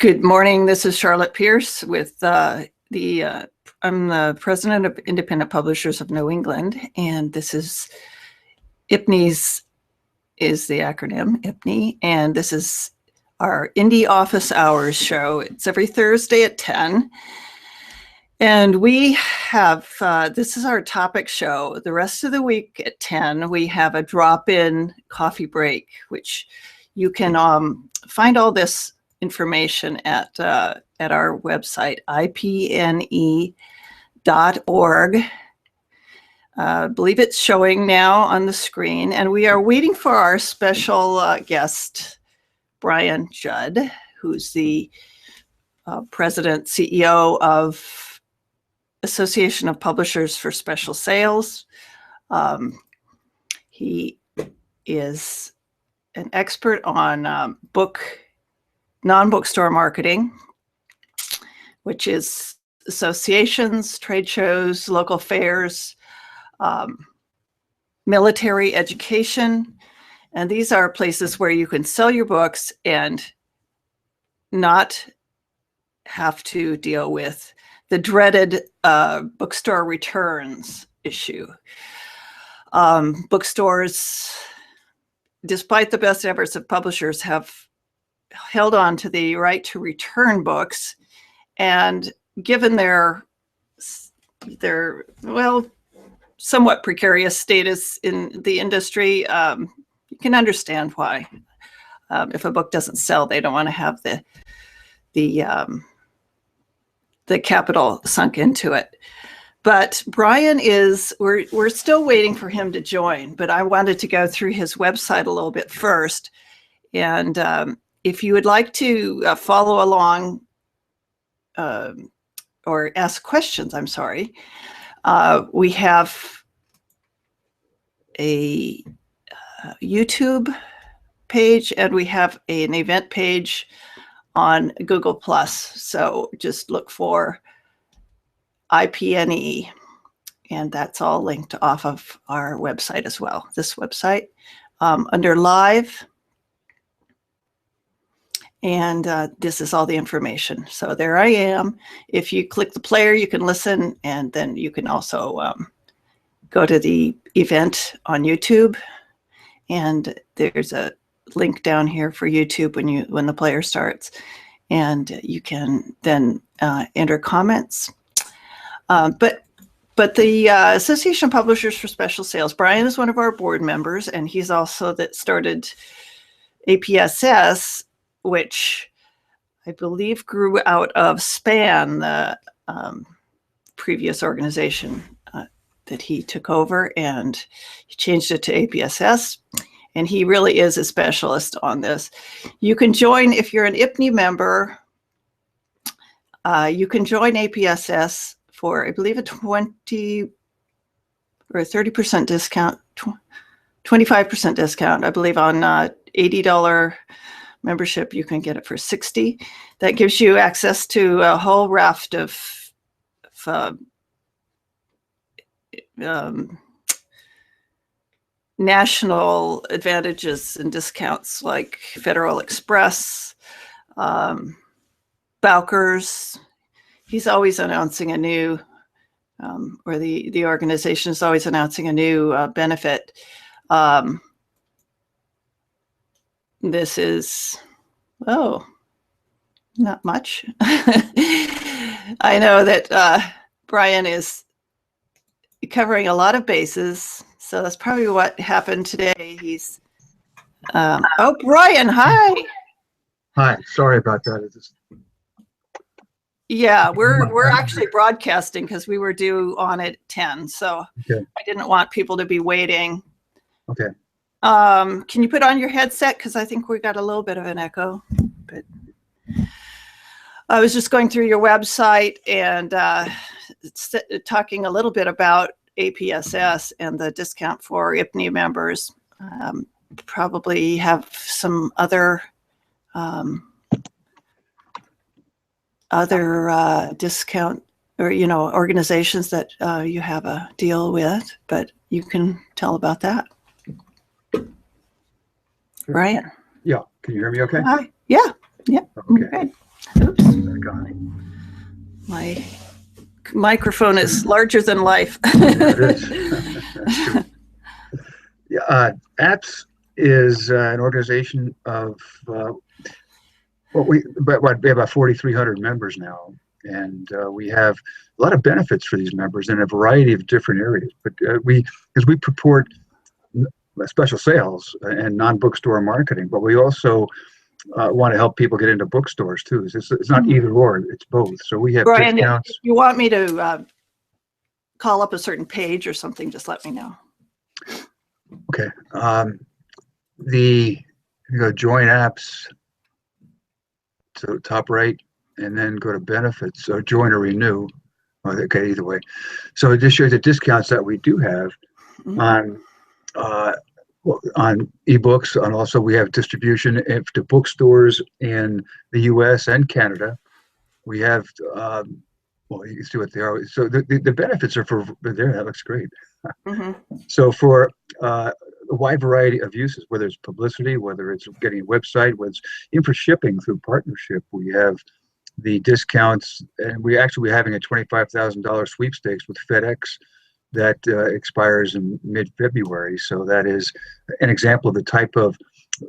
Good morning. This is Charlotte Pierce with I'm the president of Independent Publishers of New England, and this is IPNE's is the acronym IPNE, and this is our Indie Office Hours show. It's every Thursday at 10, and we have this is our topic show. The rest of the week at 10, we have a drop-in coffee break, which you can find all this information at our website, IPNE.org. I believe it's showing now on the screen, and we are waiting for our special guest, Brian Jud, who's the president, CEO of Association of Publishers for Special Sales. He is an expert on non-bookstore marketing, which is associations, trade shows, local fairs, military education. And these are places where you can sell your books and not have to deal with the dreaded bookstore returns issue. Bookstores, despite the best efforts of publishers, have held on to the right to return books, and given their somewhat precarious status in the industry, you can understand why. If a book doesn't sell, they don't want to have the capital sunk into it. But Brian we're still waiting for him to join, but I wanted to go through his website a little bit first. And if you would like to follow along or ask questions, we have a YouTube page, and we have an event page on Google+. So just look for IPNE, and that's all linked off of our website as well, this website, under live. And this is all the information. So there I am. If you click the player, you can listen, and then you can also go to the event on YouTube. And there's a link down here for YouTube when the player starts, and you can then enter comments. But the Association of Publishers for Special Sales, Brian is one of our board members, and he's also that started APSS, which I believe grew out of SPAN, the previous organization that he took over, and he changed it to APSS, and he really is a specialist on this. You can join, if you're an IPNE member, you can join APSS for, I believe, a 20 or 30% discount, 25% discount, I believe, on $80 membership. You can get it for $60. That gives you access to a whole raft of national advantages and discounts, like Federal Express, Bowker's. He's always announcing a new, or the organization is always announcing a new benefit. This is, not much. I know that Brian is covering a lot of bases, so that's probably what happened today. He's, Brian, hi. Hi, sorry about that. Yeah, we're actually broadcasting because we were due on at 10, so okay. I didn't want people to be waiting. Okay. Can you put on your headset? Because I think we got a little bit of an echo. But I was just going through your website and talking a little bit about APSS and the discount for IPNE members. Probably have some other discount or organizations that you have a deal with, but you can tell about that. Brian. Yeah. Can you hear me okay? Yeah. Yeah. Okay. Oops, Back on. my microphone is larger than life. Yeah, it is. That's true. Yeah, APS is an organization of we have about 4,300 members now, and we have a lot of benefits for these members in a variety of different areas. But we purport special sales and non-bookstore marketing, but we also want to help people get into bookstores too. It's not either or; it's both. So we have Brian, discounts. if you want me to call up a certain page or something, just let me know. Okay. You go join apps to top right, and then go to benefits. So join or renew. Okay, either way. So it just shows the discounts that we do have on ebooks, and also we have distribution to bookstores in the U.S. and Canada. We have well, you can see what they are. So the benefits are for there. That looks great. So for a wide variety of uses, whether it's publicity, whether it's getting a website, whether it's even for shipping through partnership, we have the discounts, and we're having a $25,000 sweepstakes with FedEx that expires in mid-February. So that is an example of the type of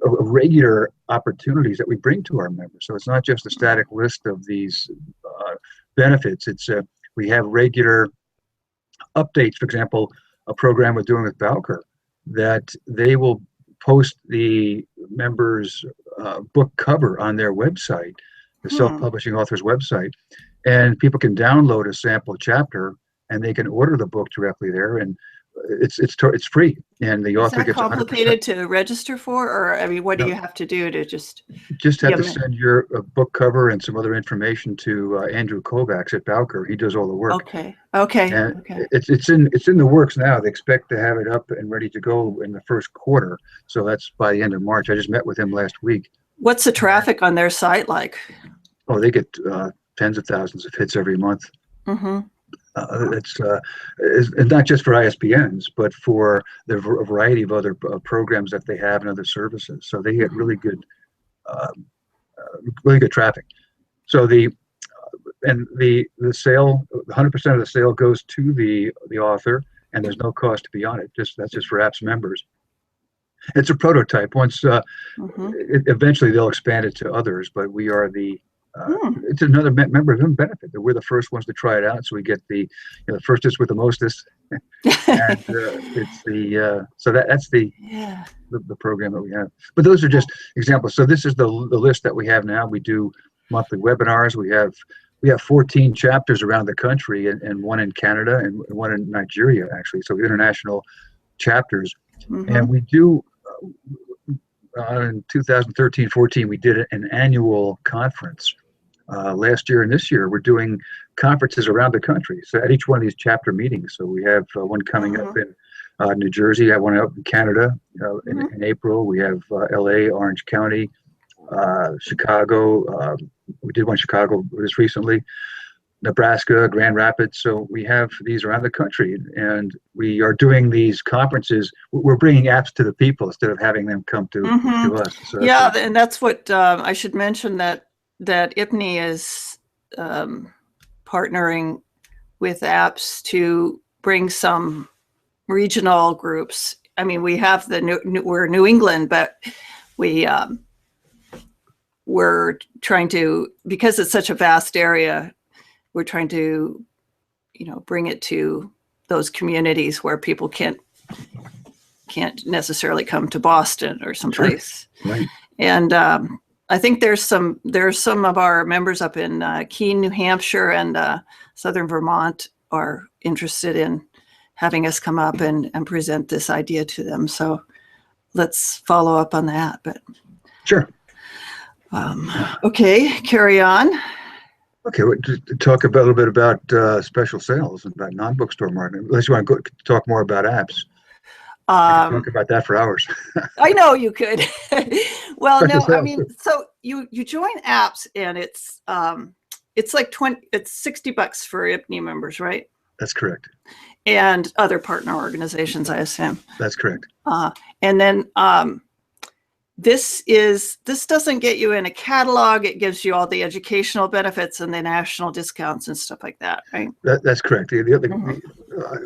regular opportunities that we bring to our members. So it's not just a static list of these benefits. It's we have regular updates. For example, a program we're doing with Bowker, that they will post the members' book cover on their website, the self-publishing author's website, and people can download a sample chapter and they can order the book directly there, and it's free, and the author gets 100%. Is that complicated to register for, or I mean, what do you have to do to just have to send your book cover and some other information to Andrew Kovacs at Bowker. He does all the work. Okay. And it's in the works now. They expect to have it up and ready to go in the first quarter. So that's by the end of March. I just met with him last week. What's the traffic on their site like? Oh, they get tens of thousands of hits every month. It's not just for ISBNs, but for the variety of other programs that they have and other services. So they get really good traffic. So the sale, 100% of the sale goes to the author, and there's no cost to be on it. That's just for apps members. It's a prototype. Once eventually they'll expand it to others, but we are it's another member benefit that we're the first ones to try it out. So we get the firstest with the mostest, and it's so that's the program that we have. But those are just examples. So this is the list that we have now. We do monthly webinars. We have 14 chapters around the country, and one in Canada and one in Nigeria, actually. So international chapters, and we do. In 2013-14, we did an annual conference. Last year and this year, we're doing conferences around the country. So at each one of these chapter meetings. So we have one coming up in New Jersey. I have one up in Canada in April. We have LA, Orange County, Chicago. We did one in Chicago just recently. Nebraska, Grand Rapids. So we have these around the country, and we are doing these conferences. We're bringing apps to the people instead of having them come to us. So and that's what I should mention, that IPNE is partnering with apps to bring some regional groups. I mean, we have we're New England, but we're trying to, because it's such a vast area, we're trying to, bring it to those communities where people can't necessarily come to Boston or someplace. Sure. Right. And I think there's some of our members up in Keene, New Hampshire, and Southern Vermont are interested in having us come up and present this idea to them. So let's follow up on that. But sure. Okay, carry on. Okay, talk a little bit about special sales and about non-bookstore marketing. Unless you want to talk more about apps. I could talk about that for hours. I know you could. Well, special no, sales, I mean, so you join apps, and it's like it's $60 for IPNE members, right? That's correct. And other partner organizations, I assume. That's correct. And then this doesn't get you in a catalog. It gives you all the educational benefits and the national discounts and stuff like that, right? That's correct.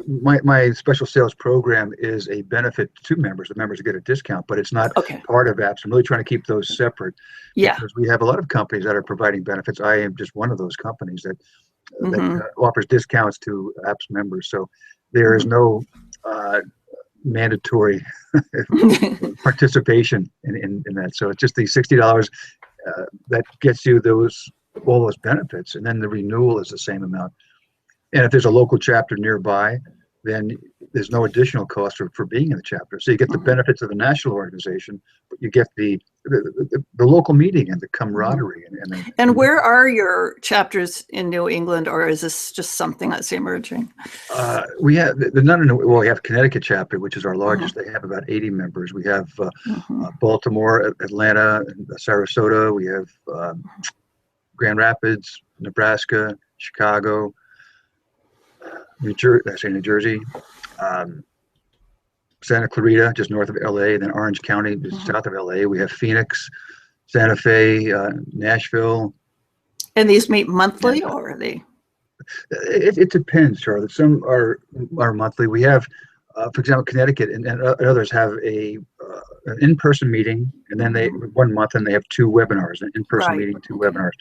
My special sales program is a benefit to members. The members get a discount, but it's not part of apps. I'm really trying to keep those separate. Yeah. Because we have a lot of companies that are providing benefits. I am just one of those companies that offers discounts to apps members. So there is no mandatory participation in that. So it's just the $60 that gets you all those benefits, and then the renewal is the same amount. And if there's a local chapter nearby, then there's no additional cost for being in the chapter. So you get the benefits of the national organization, but you get the local meeting and the camaraderie. And where are your chapters in New England, or is this just something that's emerging? We have we have Connecticut chapter, which is our largest. They have about 80 members. We have Baltimore, Atlanta, Sarasota. We have Grand Rapids, Nebraska, Chicago, New Jersey, Santa Clarita, just north of LA, then Orange County, just south of LA. We have Phoenix, Santa Fe, Nashville. And these meet monthly, or are they? It depends, Charlotte. Some are monthly. We have, for example, Connecticut and others have an in-person meeting, and then 1 month, and they have 2 webinars, an in-person meeting, 2 webinars.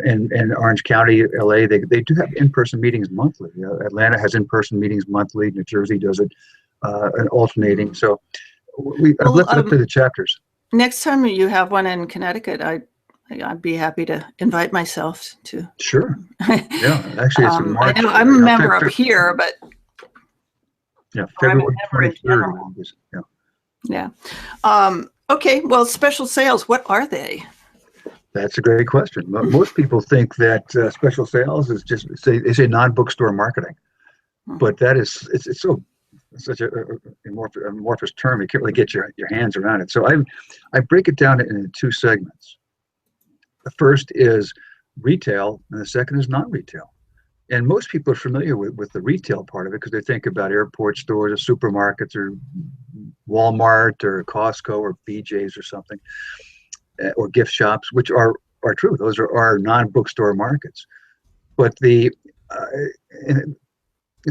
In Orange County, LA, they do have in-person meetings monthly. Atlanta has in-person meetings monthly. New Jersey does it alternating. So I've left it up to the chapters. Next time you have one in Connecticut, I'd be happy to invite myself to. Sure. Yeah, actually, it's in March. I'm a member up here, but February 23rd. Yeah. Okay. Well, special sales. What are they? That's a great question. Most people think that special sales is just they say non-bookstore marketing, but that is it's such a amorphous term. You can't really get your hands around it. So I break it down into 2 segments. The first is retail, and the second is non-retail. And most people are familiar with the retail part of it because they think about airport stores or supermarkets or Walmart or Costco or BJ's or something. Or gift shops, which are true. Those are our non-bookstore markets. But it's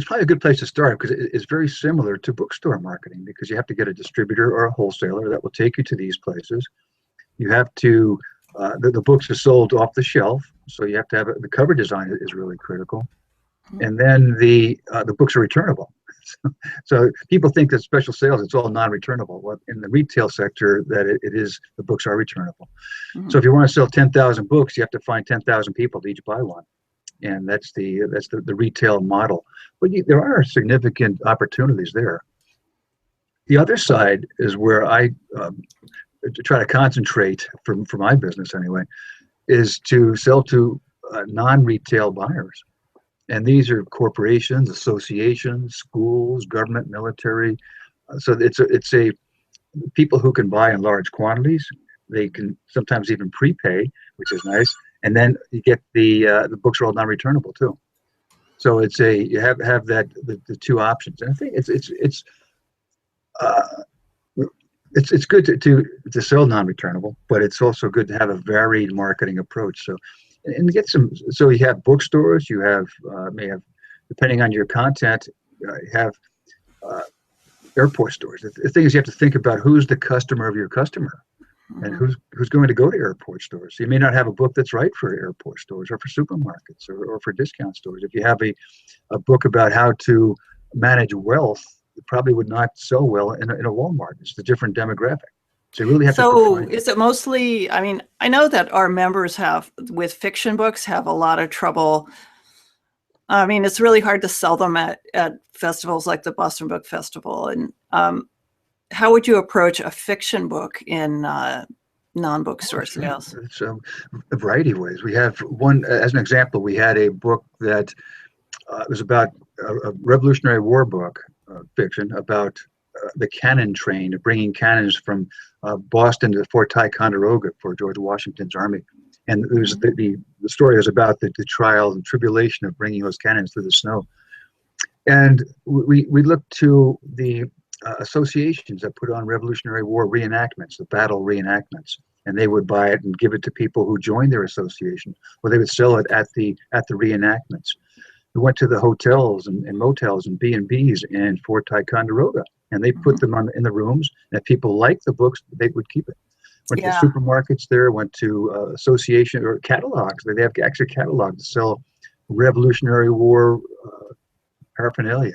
probably a good place to start because it's very similar to bookstore marketing because you have to get a distributor or a wholesaler that will take you to these places. You have to, the books are sold off the shelf, so you have to have the cover design is really critical. And then the books are returnable. So people think that special sales, it's all non-returnable. Well, in the retail sector, that it is, the books are returnable. So if you want to sell 10,000 books, you have to find 10,000 people to each buy one. And that's the retail model. But there are significant opportunities there. The other side is where I try to concentrate for my business anyway, is to sell to non-retail buyers. And these are corporations, associations, schools, government, military. So it's a people who can buy in large quantities. They can sometimes even prepay, which is nice. And then you get the books are all non-returnable too. So you have that the 2 options. And I think it's good to sell non-returnable, but it's also good to have a varied marketing approach. And get so you have bookstores, you may have, depending on your content, you have airport stores. The thing is, you have to think about who's the customer of your customer and who's going to go to airport stores. So you may not have a book that's right for airport stores or for supermarkets or for discount stores. If you have a book about how to manage wealth, it probably would not sell well in a Walmart. It's a different demographic. So you really have to. So is it mostly, I mean, I know that our members with fiction books, have a lot of trouble. I mean, it's really hard to sell them at festivals like the Boston Book Festival. And how would you approach a fiction book in non-bookstore sales? It's a variety of ways. We have one, as an example, we had a book that was about a Revolutionary War book, fiction, about the cannon train, bringing cannons from Boston to Fort Ticonderoga for George Washington's army. And it was the story was about the trial and tribulation of bringing those cannons through the snow. And we looked to the associations that put on Revolutionary War reenactments, the battle reenactments, and they would buy it and give it to people who joined their association, or they would sell it at the reenactments. We went to the hotels and motels and B&Bs in Fort Ticonderoga, and they put them in the rooms, and if people liked the books, they would keep it. Went to supermarkets there, went to association or catalogs. They have actually catalogs to sell Revolutionary War paraphernalia.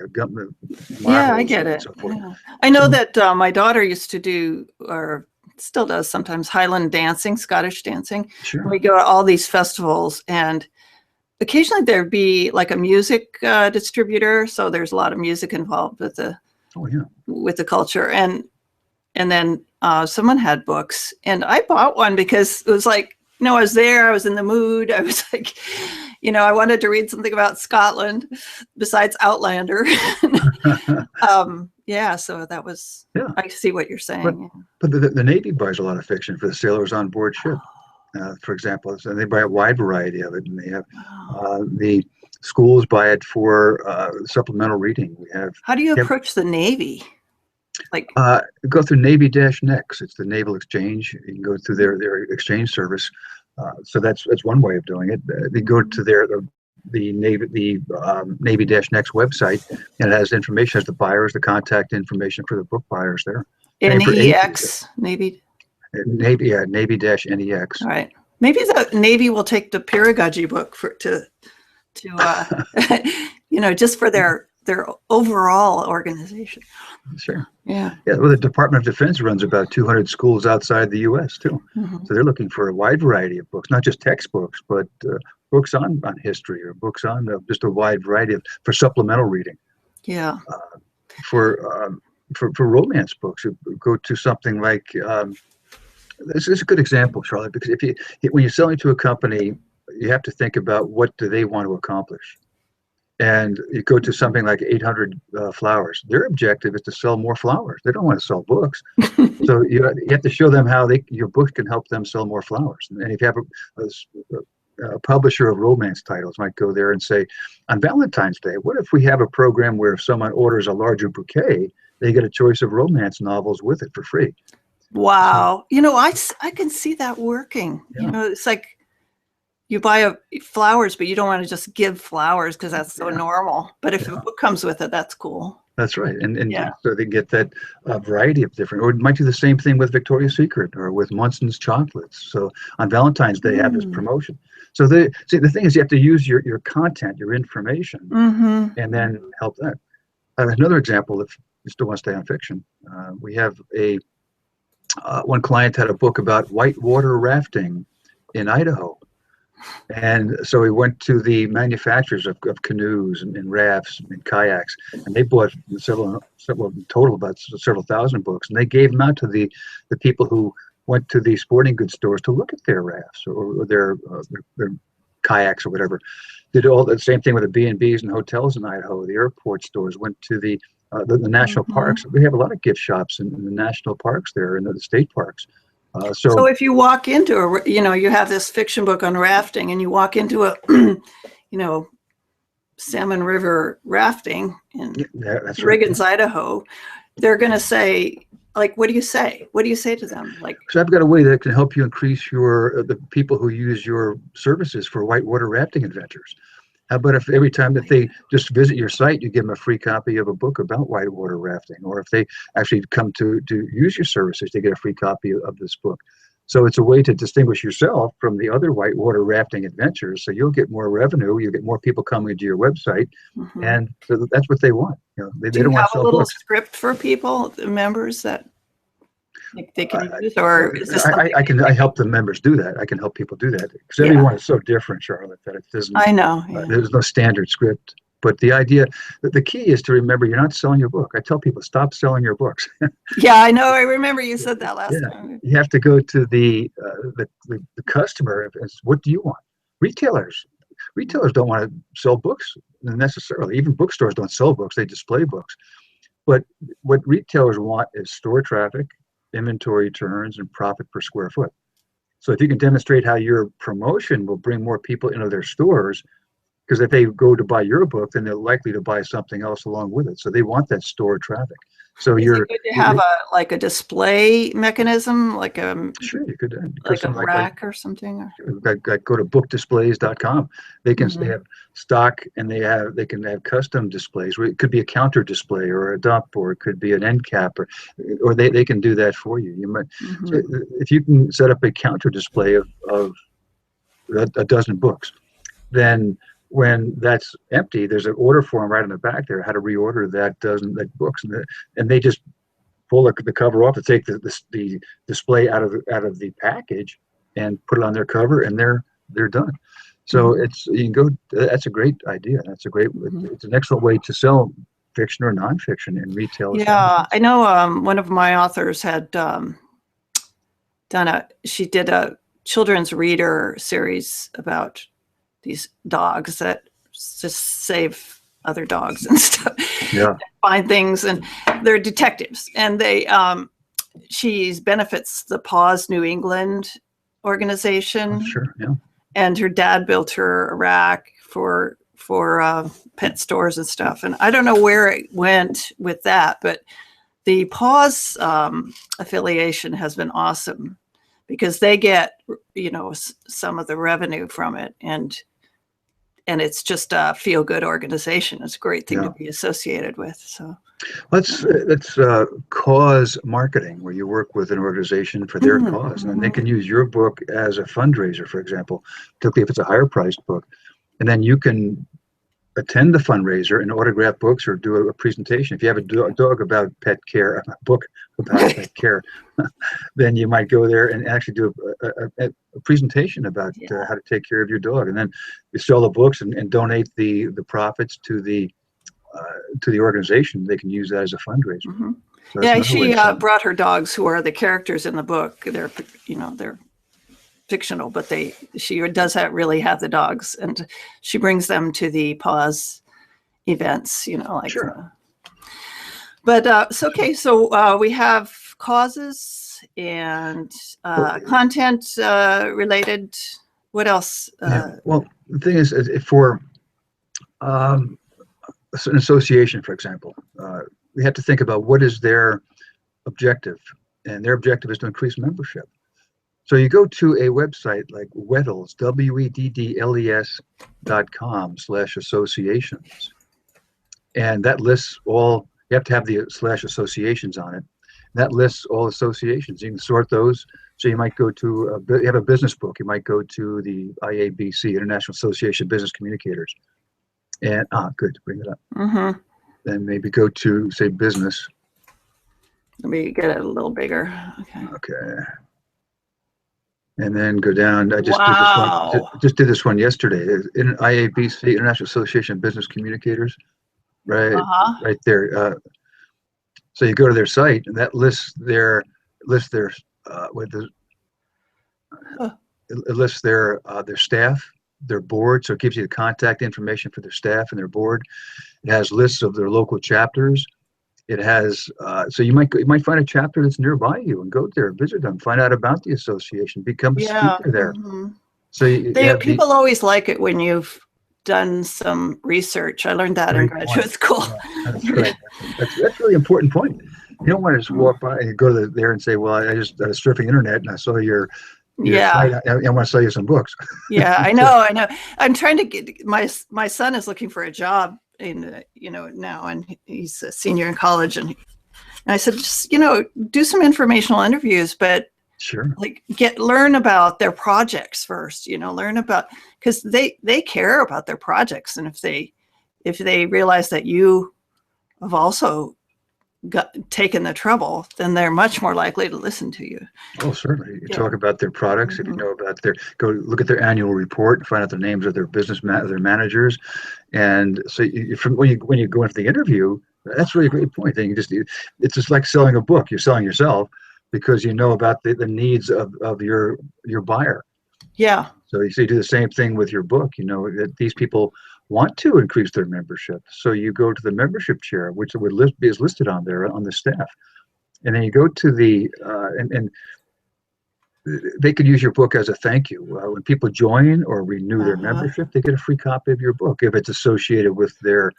Yeah, I get it. So yeah. I know that my daughter used to do, or still does sometimes, Highland dancing, Scottish dancing. Sure. We go to all these festivals, and occasionally there'd be like a music distributor. So there's a lot of music involved with the with the culture, and then someone had books, and I bought one because it was like, you know, I was there, I was in the mood, I was like, you know, I wanted to read something about Scotland besides Outlander. Yeah, so that was, I see what you're saying. But the Navy buys a lot of fiction for the sailors on board ship, for example. So they buy a wide variety of it, and they have the schools buy it for supplemental reading. We have. How do you approach the Navy? Like go through Navy-Next. It's the Naval Exchange. You can go through their exchange service. So that's one way of doing it. They go to the Navy-Next website, and it has information, has the buyers, the contact information for the book buyers there. NEX, Navy. Navy-NEX. All right. Maybe the Navy will take the pedagogy book to you know, just for their overall organization. Sure. Yeah. Yeah. Well, the Department of Defense runs about 200 schools outside the U.S. too. So they're looking for a wide variety of books, not just textbooks, but books on history, or books on just a wide variety for supplemental reading. Yeah. For romance books, you go to something like this is a good example, Charlotte, because when you're selling to a company, you have to think about what do they want to accomplish. And you go to something like 800 Flowers. Their objective is to sell more flowers. They don't want to sell books. So you have to show them how your book can help them sell more flowers. And if you have a publisher of romance titles might go there and say, on Valentine's Day, what if we have a program where if someone orders a larger bouquet, they get a choice of romance novels with it for free? Wow. You know, I can see that working. You know, it's like, you buy flowers, but you don't want to just give flowers because that's so normal. But if a book comes with it, that's cool. That's right. And so they get that variety of different, or it might do the same thing with Victoria's Secret or with Munson's chocolates. So on Valentine's Day, have this promotion. So the thing is, you have to use your content, your information, and then help that. Another example, if you still want to stay on fiction, we have one client had a book about whitewater rafting in Idaho. And so we went to the manufacturers of canoes and rafts and kayaks, and they bought several total about several thousand books, and they gave them out to the people who went to the sporting goods stores to look at their rafts or their kayaks or whatever. Did all the same thing with the B&Bs and hotels in Idaho. The airport stores went to the national parks. We have a lot of gift shops in the national parks there, and the state parks. So if you walk into you have this fiction book on rafting, and you walk into a, Salmon River rafting in Riggins, Idaho, they're going to say, like, what do you say? What do you say to them? Like, so I've got a way that can help you increase the people who use your services for whitewater rafting adventures. How about if every time that they just visit your site, you give them a free copy of a book about whitewater rafting, or if they actually come to use your services, they get a free copy of this book. So it's a way to distinguish yourself from the other whitewater rafting adventures. So you'll get more revenue, you'll get more people coming to your website, and so that's what they want. They don't want to sell books. Do you have a little script for people, the members, that they can use, or is this I help the members do that. I can help people do that, because everyone is so different, Charlotte, that it doesn't. I know. There's no standard script. But the idea, the key is to remember, you're not selling your book. I tell people, stop selling your books. Yeah, I know. I remember you said that last time. You have to go to the customer and say, what do you want? Retailers don't want to sell books necessarily. Even bookstores don't sell books; they display books. But what retailers want is store traffic, inventory turns, and profit per square foot. So if you can demonstrate how your promotion will bring more people into their stores, because if they go to buy your book, then they're likely to buy something else along with it. So they want that store traffic. So Is you're it good to have a display mechanism, like sure you could like a rack or something? go to bookdisplays.com. They can they Mhm. have stock, and they can have custom displays where it could be a counter display or a dump, or it could be an end cap, or they can do that for you. You might so Mhm. if you can set up a counter display of a dozen books, then when that's empty, there's an order form right in the back there how to reorder that dozen like books, and they just pull the cover off to take the display out of the package and put it on their cover, and they're done. So Mhm. you can go. That's a great idea. That's a great. Mhm. It's an excellent way to sell fiction or nonfiction in retail Yeah, establishments. I know. One of my authors had she did a children's reader series about these dogs that just save other dogs and stuff, Yeah, find things, and they're detectives, and she benefits the Paws New England oh, organization, sure. Yeah, and her dad built her a rack for pet stores and stuff. And I don't know where it went with that, but the Paws affiliation has been awesome because they get some of the revenue from it, and it's just a feel good organization. It's a great thing to yeah. be associated with. So Let's cause marketing, where you work with an organization for their cause, and then they can use your book as a fundraiser, for example, particularly if it's a higher priced book, and then you can attend the fundraiser and autograph books or do a presentation. If you have a dog about pet care, a book about pet care, then you might go there and actually do a presentation about yeah. how to take care of your dog, and then you sell the books and donate the profits to the organization. They can use that as a fundraiser. Mm-hmm. So that's Yeah, another way she of selling. brought her dogs, who are the characters in the book. They're fictional, but she does really have the dogs, and she brings them to the Paws events. Like. Sure. But so okay, so we have causes and content related. What else? Yeah. Well, the thing is, for an association, for example, we have to think about what is their objective, and their objective is to increase membership. So you go to a website like Weddles, WEDDLES.com/associations, and that lists all. You have to have the /associations on it. That lists all associations. You can sort those. So you might go to you have a business book. You might go to the IABC, International Association of Business Communicators, and good, bring it up. Mm-hmm. Then maybe go to, say, business. Let me get it a little bigger. Okay. Okay. And then go down. I just did this one. Wow. Just did this one yesterday. In IABC, International Association of Business Communicators, right, Uh-huh. right there. So you go to their site, and that lists their with the it lists their staff, their board. So it gives you the contact information for their staff and their board. It has lists of their local chapters. It has so you might find a chapter that's nearby you and go there, visit them, find out about the association, become a Yeah. speaker there. Mm-hmm. So you have People always like it when you've done some research. I learned that in great graduate point. school. Yeah, that's right. That's really important point. You don't want to just walk by and go to there and say, "Well, I was surfing internet and I saw your Yeah. site. I want to sell you some books." Yeah, I So, know. I'm trying to get my son is looking for a job now, and he's a senior in college, and I said, just do some informational interviews, but sure. like learn about their projects first. Learn about, because they care about their projects, and if they realize that you have also taken the trouble, then they're much more likely to listen to you. Oh, certainly. You Yeah. talk about their products. If you know about go look at their annual report and find out the names of their their managers. And so when you go into the interview, that's really a great point. Then it's just like selling a book. You're selling yourself because you know about the needs of your buyer. Yeah. So you do the same thing with your book. You know that these people want to increase their membership. So you go to the membership chair, which is listed on there on the staff. And then you go to the and they could use your book as a thank you. When people join or renew their membership, they get a free copy of your book if it's associated with their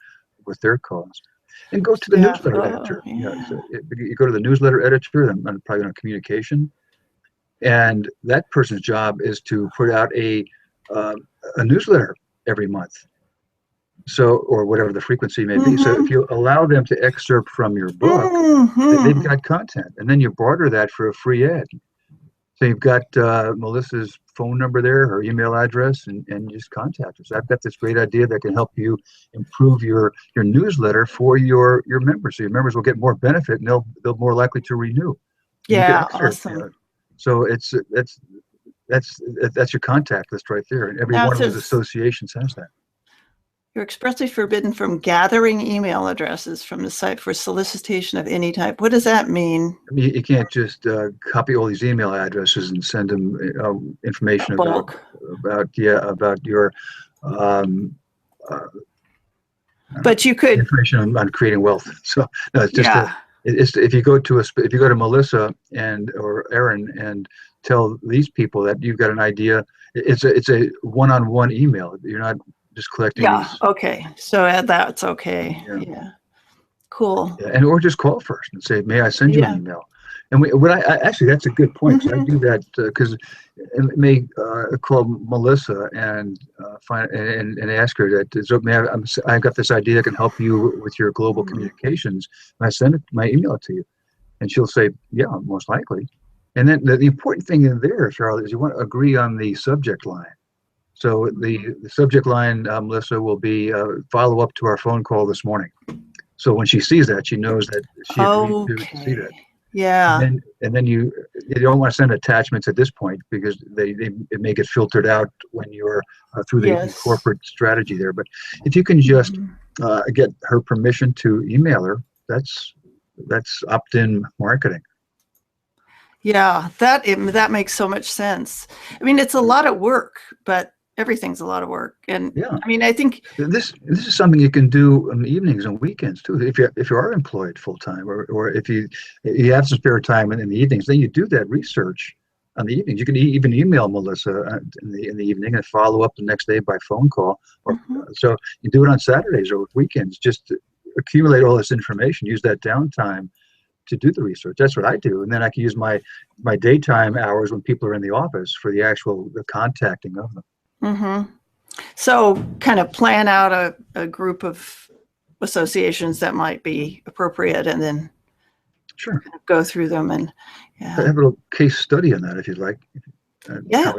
cause. And go to the Yeah. newsletter Oh, editor. yeah. You go to the newsletter editor. I'm probably on communication, and that person's job is to put out uh, a newsletter every month. So, or whatever the frequency may be. So, if you allow them to excerpt from your book, they've got content, and then you barter that for a free ad. So you've got Melissa's phone number there, her email address, and you just contact her. So I've got this great idea that can help you improve your newsletter for your members. So your members will get more benefit, and they'll more likely to renew. And you can Yeah. excerpt, Awesome. so that's your contact list right there, and every Now one it of those says associations has that. you're expressly forbidden from gathering email addresses from the site for solicitation of any type. What does that mean? I mean, you can't just copy all these email addresses and send them information Bulk. about your um, uh, But you could. information on creating wealth. So no, it's just Yeah. it's if you go to Melissa or Aaron and tell these people that you've got an idea, it's a one-on-one email. You're not just collecting Yeah. these. Okay. So that's okay. Yeah. Yeah. Cool. Yeah, and or just call first and say, "May I send you an Yeah. email?" And what I actually, that's a good point, because I do that because it may call Melissa and find and ask her that, so may I got this idea that can help you with your global communications. And I send my email to you, and she'll say, "Yeah, most likely." And then the important thing in there, Charlotte, is you want to agree on the subject line. So the subject line, Melissa, will be follow up to our phone call this morning. So when she sees that, she knows that she agreed to see that. Yeah. And then you don't want to send attachments at this point, because it may get filtered out when you're through the corporate strategy there. But if you can just get her permission to email her, that's opt-in marketing. Yeah, that makes so much sense. I mean, it's a lot of work, but everything's a lot of work. And yeah, I mean, I think this is something you can do in the evenings and weekends too. If you are employed full time, or if you have some spare time in the evenings, then you do that research on the evenings. You can even email Melissa in the evening and follow up the next day by phone call. Or so you do it on Saturdays or weekends. Just to accumulate all this information. Use that downtime to do the research. That's what I do, and then I can use my daytime hours when people are in the office for the contacting of them. So kind of plan out a group of associations that might be appropriate, and then sure, go through them. And I have a little case study on that if you'd like.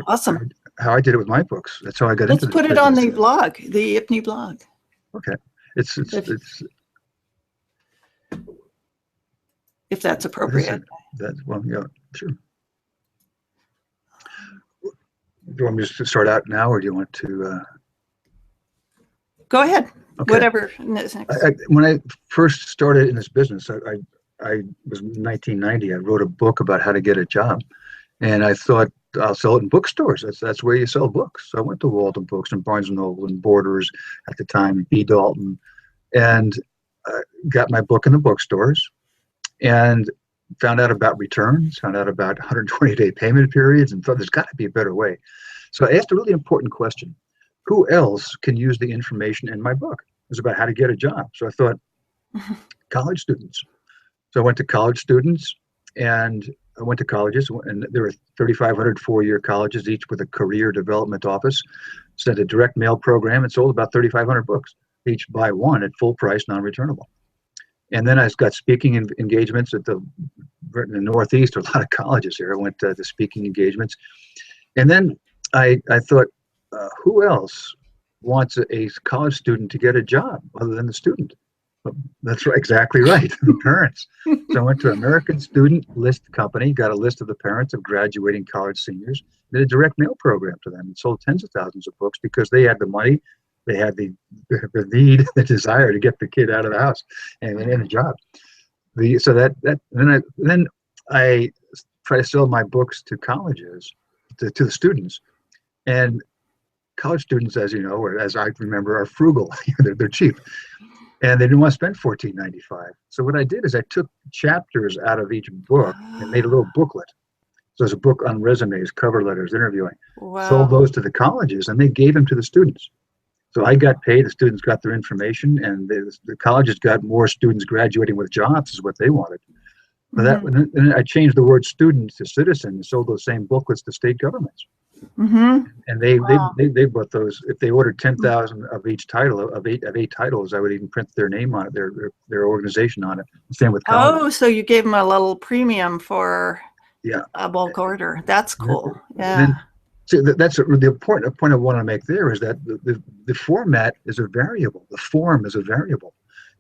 Awesome. How I did it with my books. That's how I got into this. Let's put it on the blog, the IPNE blog. Okay, it's if that's appropriate. Well, yeah, sure. Do you want me just to start out now, or do you want to? Go ahead. Okay. Whatever. When I first started in this business, I was 1990. I wrote a book about how to get a job, and I thought I'll sell it in bookstores. That's where you sell books. So I went to Walden Books and Barnes and Noble and Borders at the time, B. Dalton, and got my book in the bookstores, and found out about returns, found out about 120-day payment periods, and thought there's got to be a better way. So I asked a really important question: who else can use the information in my book? It was about how to get a job. So I thought, college students. So I went to college students, and I went to colleges, and there were 3,500 four-year colleges, each with a career development office. Sent a direct mail program and sold about 3,500 books, each buy one at full price, non-returnable. And then I got speaking engagements in the Northeast. There are a lot of colleges here. I went to the speaking engagements. And then I thought, who else wants a college student to get a job other than the student? Well, that's right, exactly right, the parents. So I went to American Student List Company, got a list of the parents of graduating college seniors, did a direct mail program to them, and sold tens of thousands of books because they had the money, they had the need, the desire to get the kid out of the house and a job. Then I try to sell my books to colleges, to the students, and college students, as you know, or as I remember, are frugal. They're cheap, and they didn't want to spend $14.95. So what I did is I took chapters out of each book and made a little booklet. So there's a book on resumes, cover letters, interviewing. Sold Wow. those to the colleges, and they gave them to the students. So I got paid, the students got their information, and the colleges got more students graduating with jobs is what they wanted. So that, Mm-hmm. and then I changed the word student to citizen and sold those same booklets to state governments. Mm-hmm. And they Wow. bought those. If they ordered 10,000 of each title, of eight titles, I would even print their name on it, their organization on it. Same with colleges. Oh, so you gave them a little premium for Yeah. a bulk order. That's cool. And then, Yeah. so that's the important point I want to make there is that the format is a variable. The form is a variable.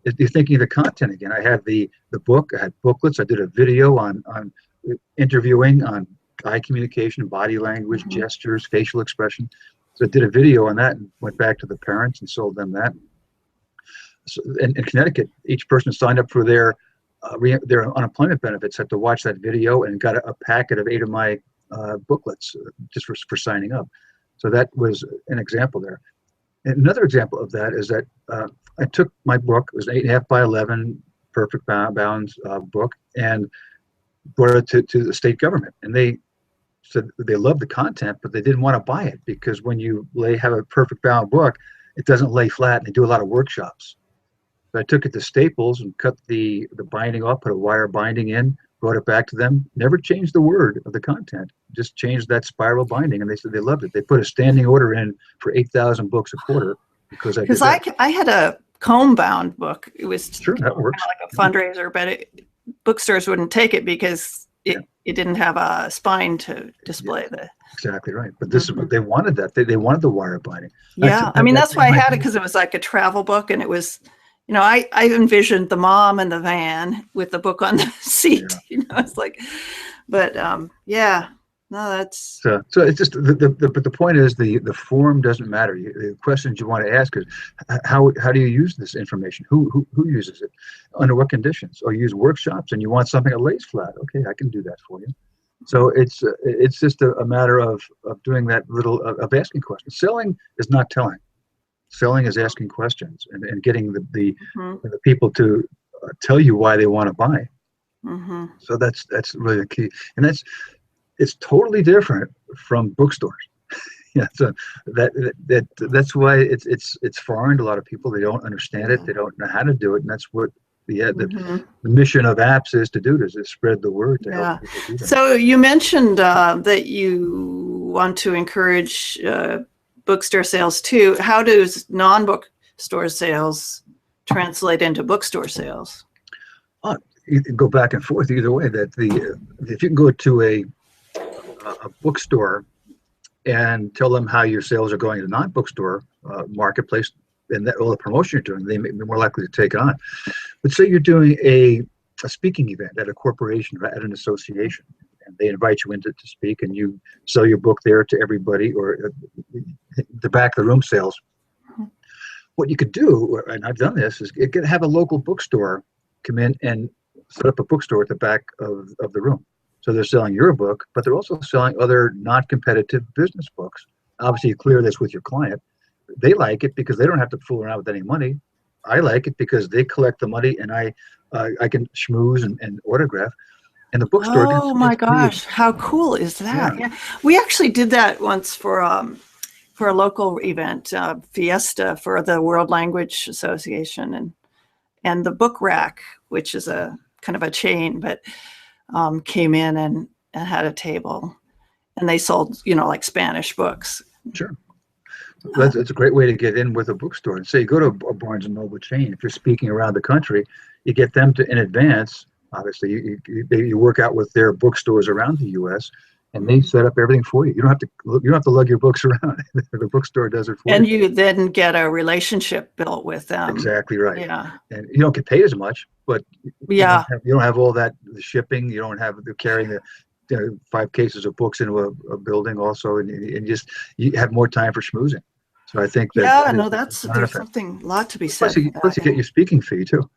If you're thinking of the content again, I had the book, I had booklets, I did a video on interviewing, on eye communication, body language, Mm-hmm. gestures, facial expression. So I did a video on that and went back to the parents and sold them that. So, in Connecticut, each person signed up for their unemployment benefits, had to watch that video and got a packet of 8 of my booklets just for signing up. So that was an example there. And another example of that is that I took my book, it was an 8.5 by 11 perfect bounds book, and brought it to the state government. And they said they loved the content, but they didn't want to buy it because when you have a perfect bound book, it doesn't lay flat, and they do a lot of workshops. So I took it to Staples and cut the binding off, put a wire binding in, brought it back to them, never changed the word of the content, just changed that spiral binding, and they said they loved it. They put a standing order in for 8,000 books a quarter because I did that. I had a comb bound book. It was Sure, that works. kind of like a fundraiser, but bookstores wouldn't take it because it didn't have a spine to display the. Exactly right. But this is what they wanted, that they wanted the wire binding. Yeah, I mean, that's why I had it, because it was like a travel book, and it was, I envisioned the mom in the van with the book on the seat. It's like, but yeah, no, that's so it's just but the point is the form doesn't matter. The questions you want to ask is how do you use this information? Who uses it? Under what conditions? Or you use workshops and you want something that lays flat. Okay, I can do that for you. So it's just a matter of doing that little of asking questions. Selling is not telling. Selling is asking questions and getting the people to tell you why they want to buy. Mm-hmm. So that's really the key, and it's totally different from bookstores. Yeah, so that's why it's foreign to a lot of people. They don't understand it. They don't know how to do it, and that's what the mission of apps is to do, is spread the word to help people do that. So you mentioned that you want to encourage bookstore sales too. How does non-bookstore sales translate into bookstore sales? You can go back and forth either way. That if you can go to a bookstore and tell them how your sales are going to the non-bookstore marketplace and all the promotion you're doing, they may be more likely to take on. But say you're doing a speaking event at a corporation or at an association, and they invite you in to speak, and you sell your book there to everybody, or the back of the room sales. What you could do, and I've done this, is you could have a local bookstore come in and set up a bookstore at the back of the room. So they're selling your book, but they're also selling other non-competitive business books. Obviously, you clear this with your client. They like it because they don't have to fool around with any money. I like it because they collect the money, and I can schmooze and autograph. And the bookstore. Oh my gosh, how cool is that? Yeah. We actually did that once for a local event, Fiesta, for the World Language Association, and the Book Rack, which is a kind of a chain, but came in and had a table, and they sold, like Spanish books. Sure. That's a great way to get in with a bookstore. And say you go to a Barnes & Noble chain, if you're speaking around the country, you get them to, in advance, obviously, you work out with their bookstores around the U.S., and they set up everything for you. You don't have to lug your books around. The bookstore does it for you. And you then get a relationship built with them. Exactly right. Yeah. And you don't get paid as much, but you don't have all that, the shipping. You don't have the carrying the 5 cases of books into a building also, and you have more time for schmoozing. So I think that there's something a lot to be said. Plus you get your speaking fee too.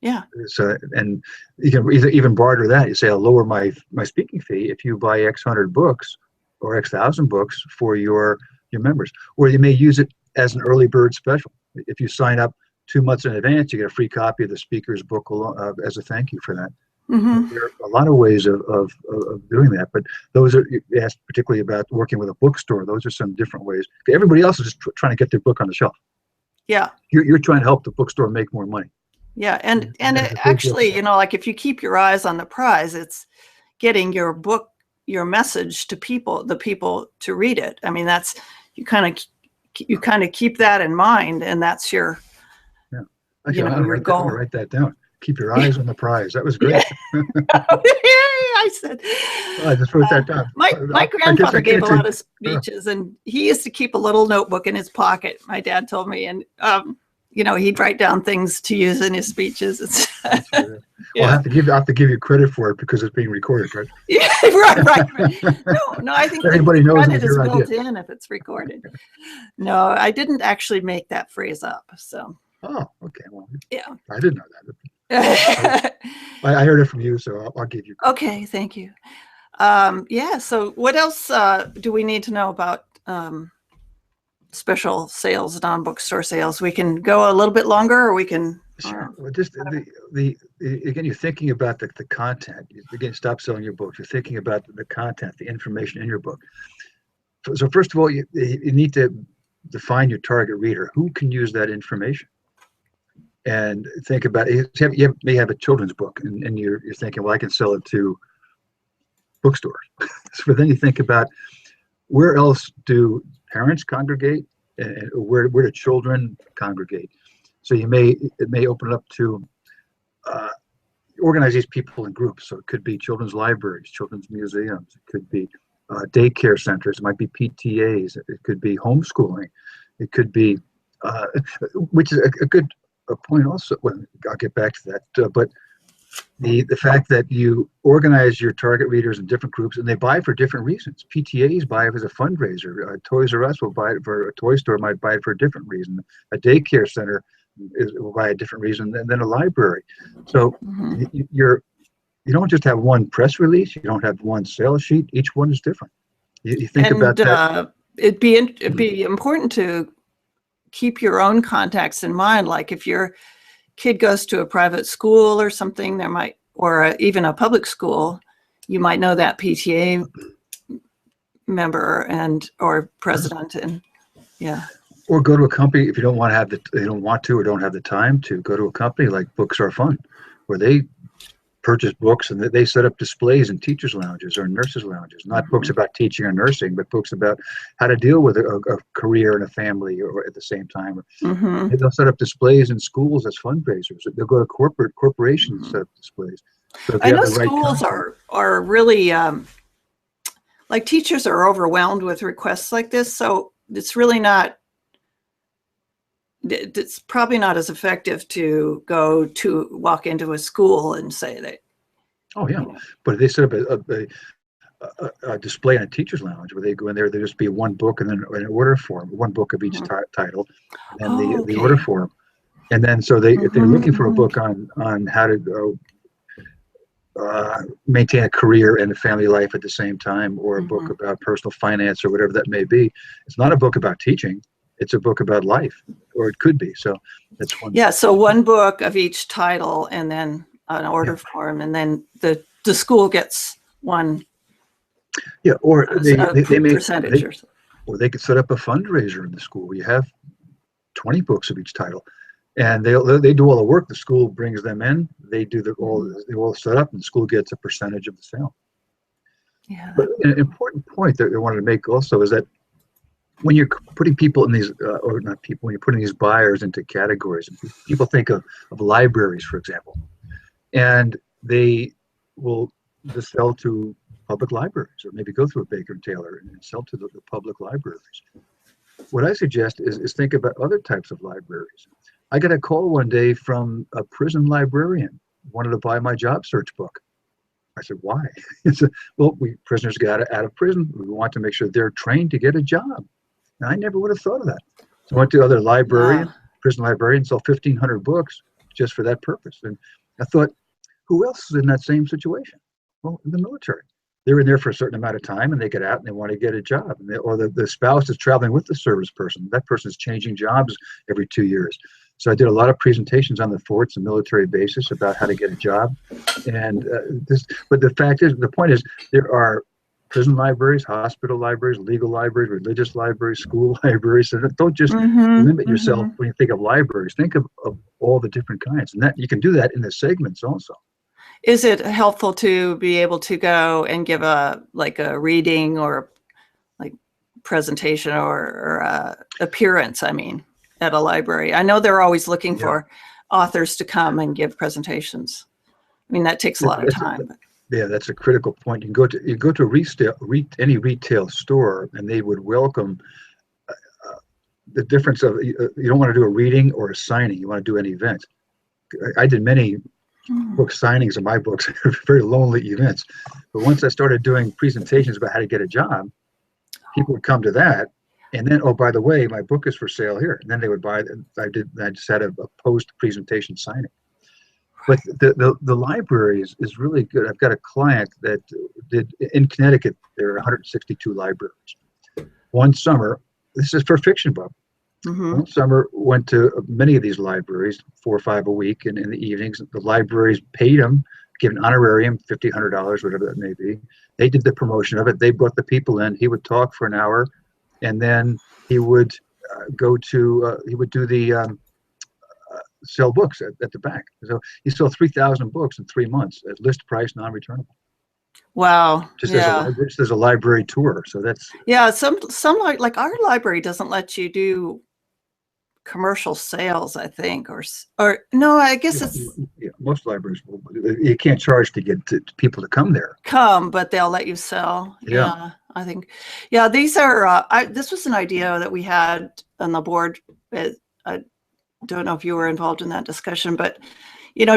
Yeah. So, and you can even barter that. You say, I'll lower my speaking fee if you buy X hundred books or X thousand books for your members, or you may use it as an early bird special. If you sign up 2 months in advance, you get a free copy of the speaker's book as a thank you for that. Hmm. There are a lot of ways of doing that, but those are, you asked particularly about working with a bookstore. Those are some different ways. Everybody else is just trying to get their book on the shelf. Yeah. You're trying to help the bookstore make more money. Yeah. And There's a big actually, difference. like if you keep your eyes on the prize, it's getting your book, your message to the people to read it. I mean, that's, you kind of keep that in mind, and that's your, Yeah. Actually, your I'm gonna goal. write that down. Keep your Yeah. eyes on the prize. That was Yeah. great. I said, Well, I just wrote that down. my I guess grandfather I gave can't a say. lot of speeches, and he used to keep a little notebook in his pocket. My dad told me, and he'd write down things to use in his speeches. It's, Well, yeah, I have to give you credit for it because it's being recorded, right? yeah, right. No, I think Everybody the knows it was credit is your idea. built in if it's recorded. No, I didn't actually make that phrase up. So Oh, okay. Well, yeah. I didn't know that. I heard it from you, so I'll give you credit. Okay, thank you. Yeah. So what else do we need to know about special sales, non-bookstore sales? We can go a little bit longer, or we can. Sure. Well, just the again, you're thinking about the content. Again, stop selling your books. You're thinking about the content, the information in your book. So first of all, you need to define your target reader. Who can use that information? And think about it. You may have a children's book, and you're thinking, well, I can sell it to bookstores. So then you think about, where else do parents congregate, and where do children congregate? So it may open it up to organize these people in groups. So it could be children's libraries, children's museums. It could be daycare centers. It might be PTAs. It could be homeschooling. It could be, which is a good point also. Well, I'll get back to that. But the fact that you organize your target readers in different groups, and they buy for different reasons. PTAs buy it as a fundraiser. Toys R Us will buy it for, a toy store might buy it for a different reason. A daycare center will buy a different reason than a library. So you don't just have one press release. You don't have one sales sheet. Each one is different. You think about that. It'd be important to keep your own contacts in mind. Like if your kid goes to a private school or something, there might, or even a public school, you might know that PTA member or president, and yeah. Or go to a company if you don't want to have they don't want to or don't have the time to. Go to a company like Books Are Fun, where they purchase books and they set up displays in teachers' lounges or nurses' lounges. Not books about teaching or nursing, but books about how to deal with a career and a family, or at the same time. They'll set up displays in schools as fundraisers. They'll go to corporations and set up displays. So if I you have know the right schools content, are really like, teachers are overwhelmed with requests like this, so it's really not. It's probably not as effective to walk into a school and say that. oh yeah, but if they set up a display in a teacher's lounge where they go in there, there just be one book and then an order form, one book of each title, and then the order form. And then so if they're looking for a book on how to go maintain a career and a family life at the same time, or a book about personal finance or whatever that may be, it's not a book about teaching. It's a book about life, or it could be. So that's one. Yeah, so one book of each title, and then an order form, and then the school gets one. Yeah, or they may percentage or something. Or they could set up a fundraiser in the school where you have 20 books of each title, and they do all the work. The school brings them in. They do they all set up, and the school gets a percentage of the sale. Yeah. But an important point that I wanted to make also is that when you're putting people in these, or not people, when you're putting these buyers into categories, people think of libraries, for example, and they will just sell to public libraries, or maybe go through a Baker and Taylor and sell to the public libraries. What I suggest is think about other types of libraries. I got a call one day from a prison librarian, wanted to buy my job search book. I said, why? He said, well, prisoners got out of prison. We want to make sure they're trained to get a job. And I never would have thought of that. So I went to other prison librarians, sold 1,500 books just for that purpose. And I thought, who else is in that same situation? Well, the military. They're in there for a certain amount of time, and they get out and they want to get a job. Or the spouse is traveling with the service person. That person is changing jobs every 2 years. So I did a lot of presentations on the forts and military bases about how to get a job. And but the point is, there are prison libraries, hospital libraries, legal libraries, religious libraries, school libraries. So don't just limit yourself when you think of libraries. Think of all the different kinds, and that you can do that in the segments also. Is it helpful to be able to go and give a reading or like presentation or appearance, I mean, at a library? I know they're always looking for authors to come and give presentations. I mean, that takes a lot of time. Yeah, that's a critical point. You go to any retail store, and they would welcome the difference of you don't want to do a reading or a signing. You want to do an event. I did many book signings of my books, very lonely events. But once I started doing presentations about how to get a job, people would come to that, and then, oh, by the way, my book is for sale here. And then they would buy it. I just had a post-presentation signing. But the library is really good. I've got a client that did, in Connecticut, there are 162 libraries. One summer, this is for a fiction book. One summer, went to many of these libraries, 4 or 5 a week, and in the evenings, the libraries paid him, give an honorarium, $50, $100, whatever that may be. They did the promotion of it. They brought the people in. He would talk for an hour, and then he would he would do the sell books at the back. So he sold 3,000 books in 3 months at list price, non-returnable. Wow. Just as a library tour. So that's some like our library doesn't let you do commercial sales, I think, or no, I guess most libraries you can't charge to get people to come there. But they'll let you sell. Yeah, I think. Yeah, these are. This was an idea that we had on the board. I don't know if you were involved in that discussion, but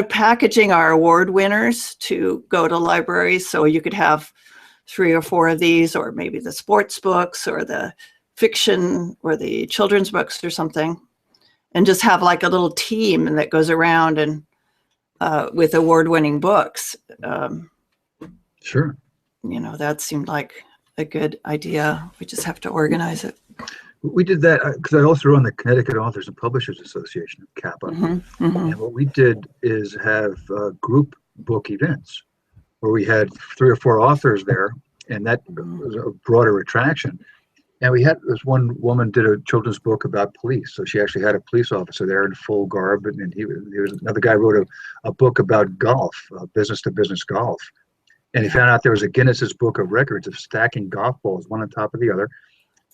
packaging our award winners to go to libraries, so you could have 3 or 4 of these, or maybe the sports books or the fiction or the children's books or something. And just have like a little team that goes around and with award-winning books. Sure. That seemed like a good idea. We just have to organize it. We did that because I also run the Connecticut Authors and Publishers Association, CAPA. And what we did is have group book events where we had 3 or 4 authors there, and that was a broader attraction. And we had this one woman did a children's book about police. So she actually had a police officer there in full garb. And he was another guy wrote a book about golf, business to business golf. And he found out there was a Guinness's Book of Records of stacking golf balls one on top of the other.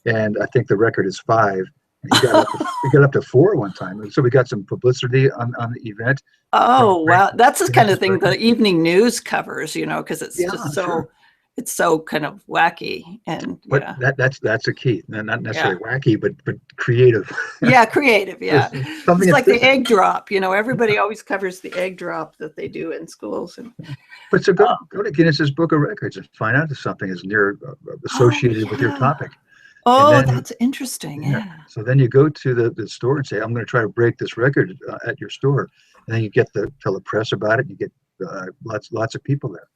And I think the record is 5. And he got up to 4 one time. And so we got some publicity on the event. Oh, wow. That's the kind of thing the evening news covers, because it's just so... Sure. It's so kind of wacky, but that's a key. Not necessarily wacky, but creative. Yeah, creative. Yeah, it's like the egg drop. Everybody always covers the egg drop that they do in schools. But so go to Guinness's Book of Records and find out if something is near associated with your topic. Oh, that's interesting. Yeah. So then you go to the store and say, "I'm going to try to break this record at your store," and then you get tell the press about it. You get lots of people there.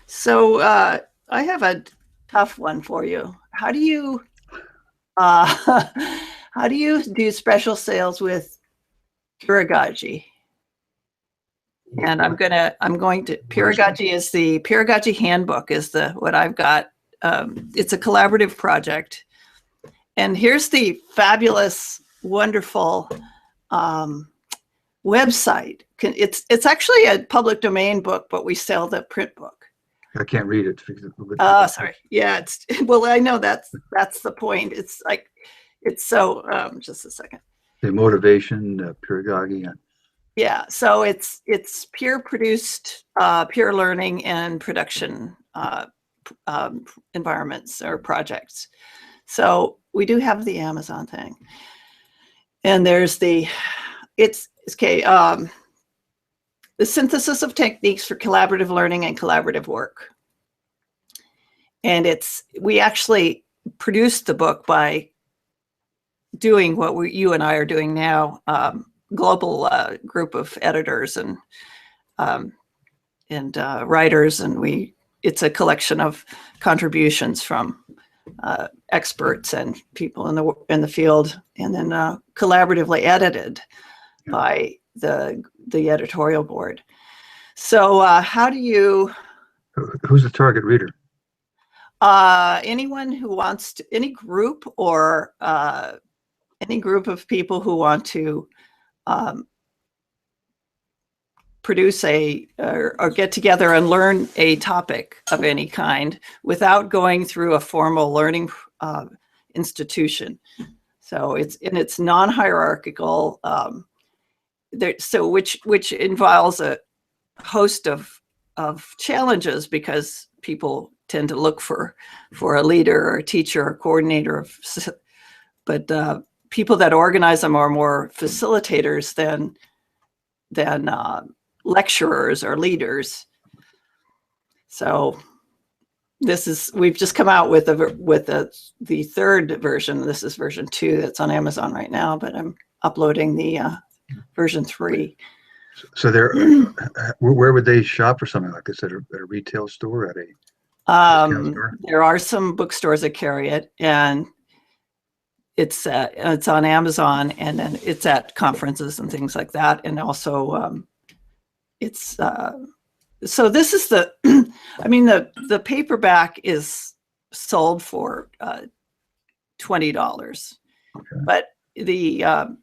So I have a tough one for you. How do you do special sales with Pedagogy? And I'm going to Pedagogy is the Pedagogy handbook is what I've got. It's a collaborative project, and here's the fabulous, wonderful website. It's actually a public domain book, but we sell the print book. I can't read it. Sorry. Yeah, I know that's the point. It's so just a second. The motivation, pedagogy. Yeah, so it's peer produced, peer learning and production environments or projects. So we do have the Amazon thing, and there's the synthesis of techniques for collaborative learning and collaborative work. And we actually produced the book by doing what you and I are doing now, global group of editors and writers, and it's a collection of contributions from experts and people in the field, and then collaboratively edited. by the editorial board. So how do you? Who's the target reader? Anyone who wants to, any group or any group of people who want to produce or get together and learn a topic of any kind without going through a formal learning institution. So it's non-hierarchical. So which involves a host of challenges, because people tend to look for a leader or a teacher or coordinator, but people that organize them are more facilitators than lecturers or leaders. So we've just come out with the third version. This is version 2 that's on Amazon right now, but I'm uploading the version 3. So where would they shop for something like this? At a retail store, at a store? There are some bookstores that carry it, and it's on Amazon, and then it's at conferences and things like that. And also so this is the I mean, the paperback is sold for $20, Okay. but the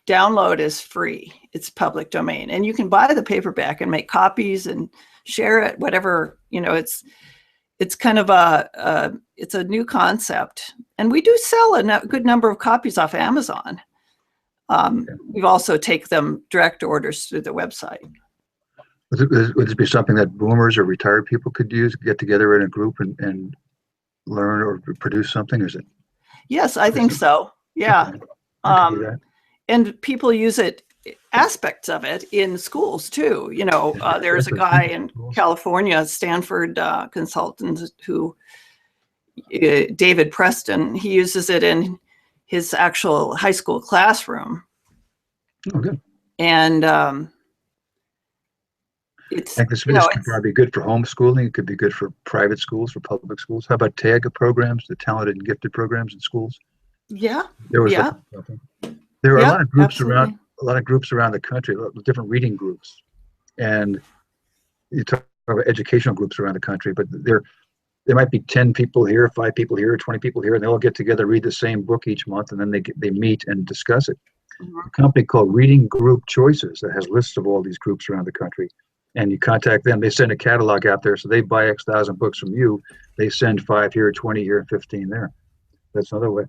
download is free. It's public domain, and you can buy the paperback and make copies and share it, whatever, it's kind of it's a new concept, and we do sell a good number of copies off Amazon. We've also take them direct orders through the website. Would this be something that boomers or retired people could use, get together in a group and learn or produce something? Is it? Yes, I think so. Yeah. Okay. I can do that. And people use it, aspects of it, in schools too. There's a guy in California, Stanford consultant, who David Preston, he uses it in his actual high school classroom. Oh, good. And I think this could probably be good for homeschooling. It could be good for private schools, for public schools. How about TAG programs, the talented and gifted programs in schools? Yeah. There was something. There are a lot of groups absolutely. around the country, different reading groups, and you talk about educational groups around the country. But there might be 10 people here, 5 people here, 20 people here, and they all get together, read the same book each month, and then they meet and discuss it. Mm-hmm. A company called Reading Group Choices that has lists of all these groups around the country. And you contact them, they send a catalog out there, so they buy X thousand books from you. They send 5 here, 20 here, and 15 there. That's another way.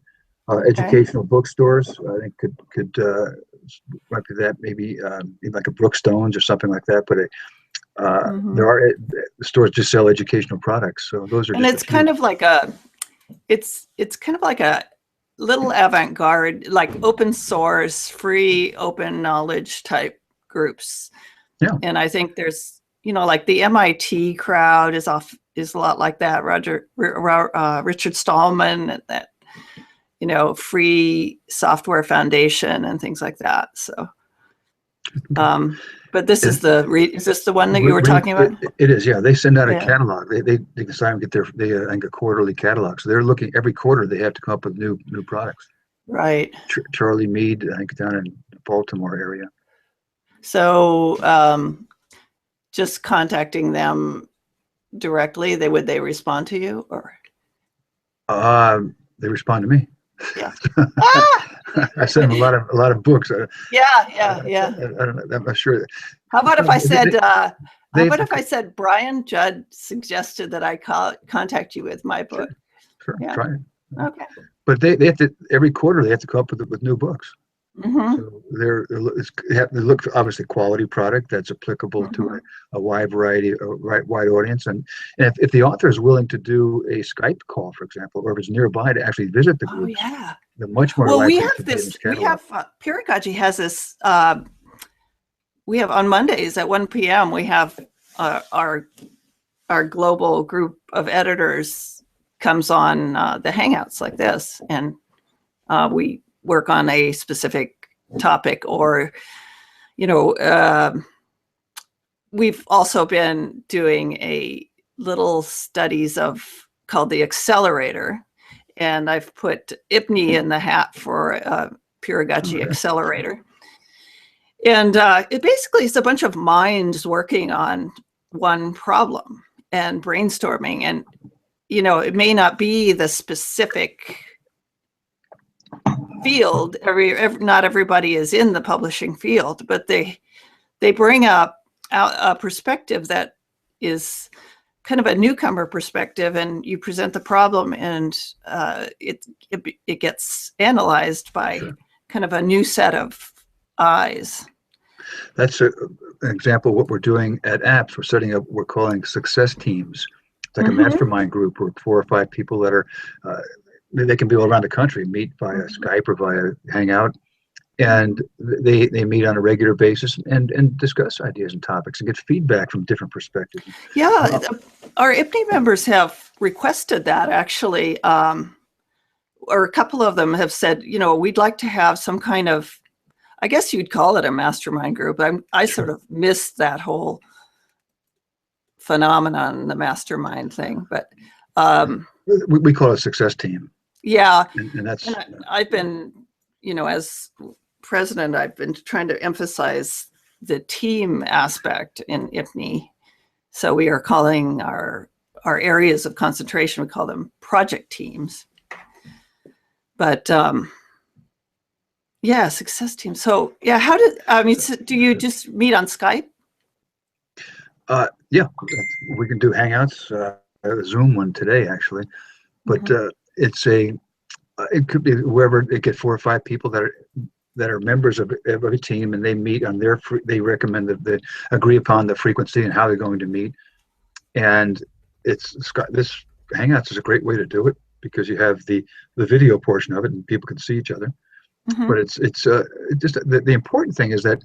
Educational bookstores, I think could might be that, maybe like a Brookstones or something like that. But there are stores just sell educational products, so those are. And it's kind of like it's kind of like a little avant-garde, like open source, free, open knowledge type groups. Yeah. And I think there's, like the MIT crowd is a lot like that. Richard Stallman, and that, Free Software Foundation and things like that. So, but this is this the one that you were talking about? It is, yeah. They send out a catalog. They decide to get a quarterly catalog. So they're looking every quarter. They have to come up with new products. Right. Charlie Mead, I think, down in the Baltimore area. So, just contacting them directly, would they respond to you, or? They respond to me. Yeah. I send them a lot of books. Yeah. I don't know. I'm not sure. How about if I said, Brian Jud suggested that I contact you with my book? Sure. Yeah. Try it. Okay. But they have to, every quarter they have to come up with new books. Mm-hmm. So they look for obviously quality product that's applicable to a wide variety, wide audience, and if the author is willing to do a Skype call, for example, or if it's nearby to actually visit the groups, they're much more likely. We have this. We have Pedagogy has this. We have on Mondays at 1 p.m. We have our global group of editors comes on the Hangouts like this, and we work on a specific topic, or, we've also been doing a little studies called the Accelerator, and I've put IPNE in the hat for Pedagogy Accelerator. And it basically is a bunch of minds working on one problem and brainstorming. And, you know, it may not be the specific field. Not everybody is in the publishing field, but they bring up a perspective that is kind of a newcomer perspective, and you present the problem, and it gets analyzed by kind of a new set of eyes. That's an example of what we're doing at apps. We're setting up, we're calling success teams. It's like a mastermind group where 4 or 5 people that are, they can be all around the country, meet via Skype or via Hangout, and they meet on a regular basis and discuss ideas and topics and get feedback from different perspectives. Yeah, our IPNE members have requested that, actually, or a couple of them have said, you know, we'd like to have some kind of, I guess you'd call it a mastermind group. I sort of missed that whole phenomenon, the mastermind thing, but we call it a success team. Yeah, and that's. And I've been, you know, as president, I've been trying to emphasize the team aspect in IPNE. So we are calling our areas of concentration, we call them project teams. But yeah, success teams. So yeah, do you just meet on Skype? Yeah, we can do Hangouts, Zoom one today actually, but it could be wherever they get 4 or 5 people that are members of a team, and they meet on they recommend that they agree upon the frequency and how they're going to meet. And this Hangouts is a great way to do it because you have the video portion of it and people can see each other. But it's just the important thing is that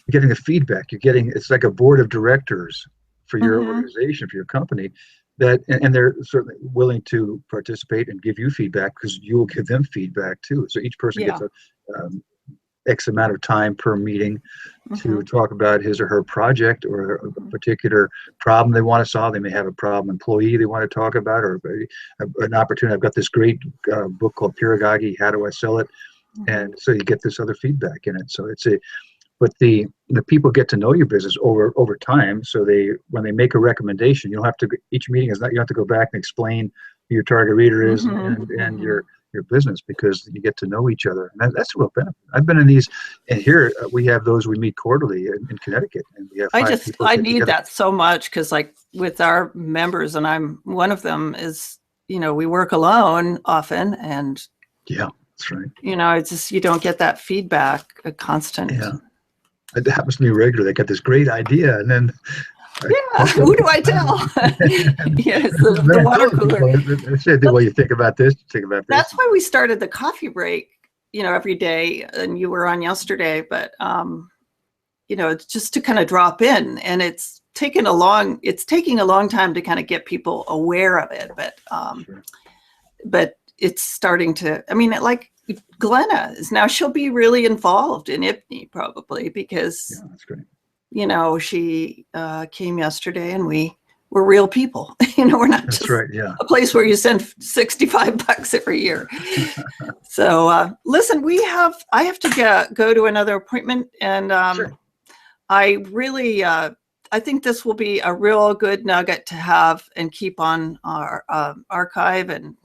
getting the feedback, it's like a board of directors for your organization, for your company, and they're certainly willing to participate and give you feedback because you will give them feedback too. So each person gets a X amount of time per meeting to talk about his or her project or a particular problem they want to solve. They may have a problem employee they want to talk about, or an opportunity. I've got this great book called Piragagi, How Do I Sell It? And so you get this other feedback in it. So but the people get to know your business over time. So when they make a recommendation, you don't have to, each meeting is not, you don't have to go back and explain who your target reader is and your business, because you get to know each other. And that's a real benefit. I've been in these, and here we have those, we meet quarterly in Connecticut. And we have I need that so much, because like with our members, and I'm one of them, is, you know, we work alone often, and yeah, that's right. You know, it's just, you don't get that feedback, a constant. Yeah. It happens to me regularly. They got this great idea, and then who do I tell? Yes, the water cooler. I said, well, you think about this, think about this. That's why we started the coffee break, you know, every day, and you were on yesterday, but you know, it's just to kind of drop in, and it's taking a long time to kind of get people aware of it, but it's starting to, I mean, like Glenna is now, she'll be really involved in IPNE probably, because that's great. You know, she came yesterday, and we're real people. You know, we're not just a place where you send $65 every year. So listen, I have to go to another appointment, and I really I think this will be a real good nugget to have and keep on our archive, and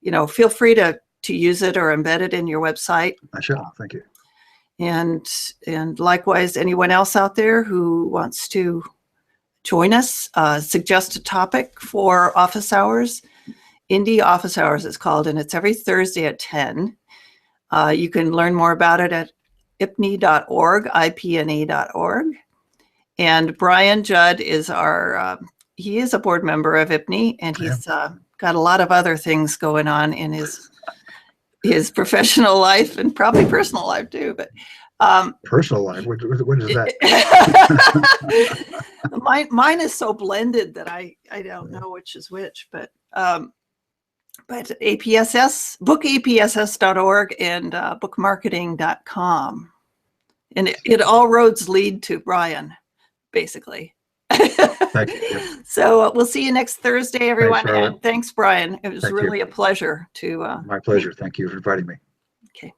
you know, feel free to use it or embed it in your website. I shall. Thank you. And likewise, anyone else out there who wants to join us, suggest a topic for office hours. Indie Office Hours is called, and it's every Thursday at 10. You can learn more about it at ipne.org, IPNE.org. And Brian Jud is he is a board member of IPNE, and he's got a lot of other things going on in his professional life and probably personal life too, but personal life, what is that? mine is so blended that I don't know which is which, but APSS, bookapss.org and bookmarketing.com, and it all roads lead to Brian, basically. Thank you. So we'll see you next Thursday, everyone. Thanks, and thanks, Brian. It was really a pleasure to. My pleasure. Thank you for inviting me. Okay.